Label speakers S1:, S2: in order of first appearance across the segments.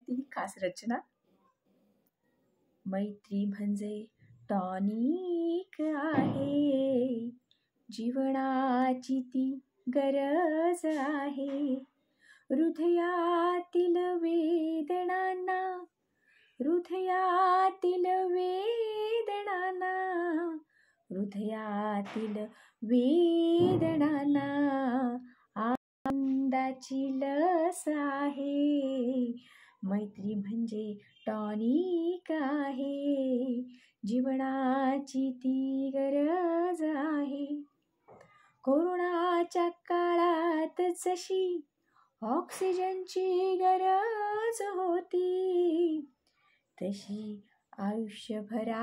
S1: ती खास रचना. मैत्री म्हणजे टॉनिक आहे, जीवनाची ती गरज आहे. हृदयातील वेदनांना, हृदयातील वेदनांना, हृदयातील वेदनांना आनंदाची लस आहे. मैत्री म्हणजे टॉनिक आहे, जीवनाची ती गरज आहे. कोरोनाच्या काळात जशी ऑक्सिजनची गरज होती, तशी आयुष्यभरासाठी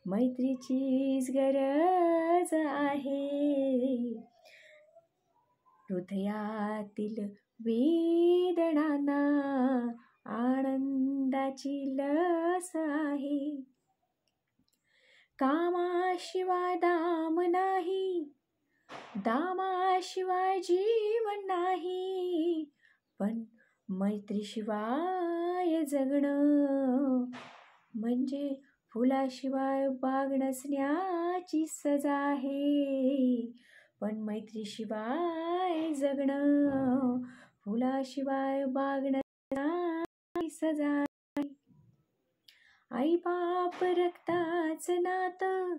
S1: मैत्रीचीच गरज आहे. हृदयातील वेदनांना आनंदाची लस आहे. कामाशिवाय दाम नाही, दामाशिवाय जीवन नाही, पण मैत्रीशिवाय जगणं म्हणजे फुलाशिवाय बाग नसण्याची सजा आहे. पण मैत्रीशिवाय जगणं फुलाशिवाय बाग नसण्याची सजा आहे. आई बाप रक्ताचं नातं,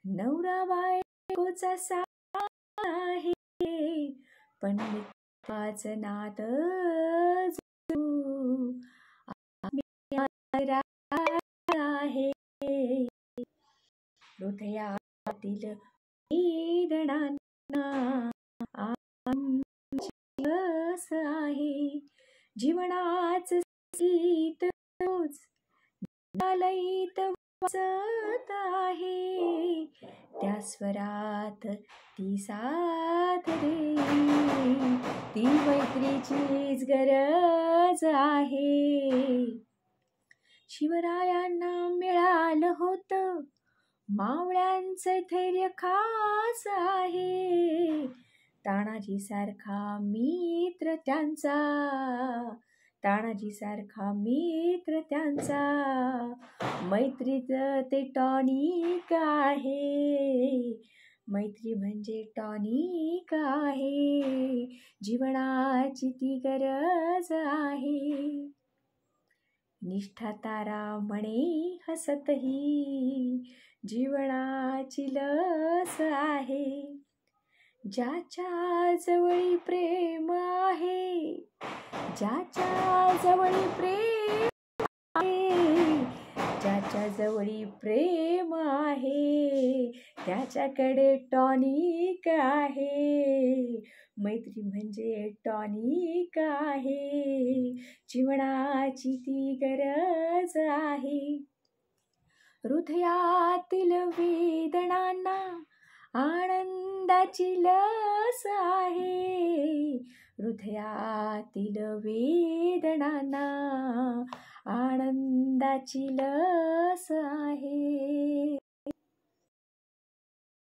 S1: नवरा बायकोचा साथ आहे, पण मित्राचं नातं आहे. हृदयातील वेदनांना आनंदाची लस आहे. जीवनाचं गीत रोज लयीत वाजत आहे, त्या स्वरात ती साथ देई, ती मैत्रीचीच गरज आहे. शिवरायांना मिळालं होतं मावळ्यांचं धैर्य खास आहे. तानाजी सारखा मित्र त्यांचा, तानाजी सारखा मित्र त्यांचा, मैत्रीचं ते टॉनिक आहे. मैत्री म्हणजे टॉनिक आहे, जीवनाची ती गरज आहे. निष्ठा तारा म्हणे हसतही, जीवनाची लस आहे. ज्याच्या जवळी प्रेम आहे, ज्याच्या जवळी प्रेम आहे, ज्याच्या जवळी प्रेम आहे, त्याच्याकडे टॉनिक आहे. मैत्री म्हणजे टॉनिक आहे, जीवनाची ती गरज आहे. हृदयातील वेदनांना आनंदाची लस आहे. हृदयातील वेदनांना आनंदाची लस आहे.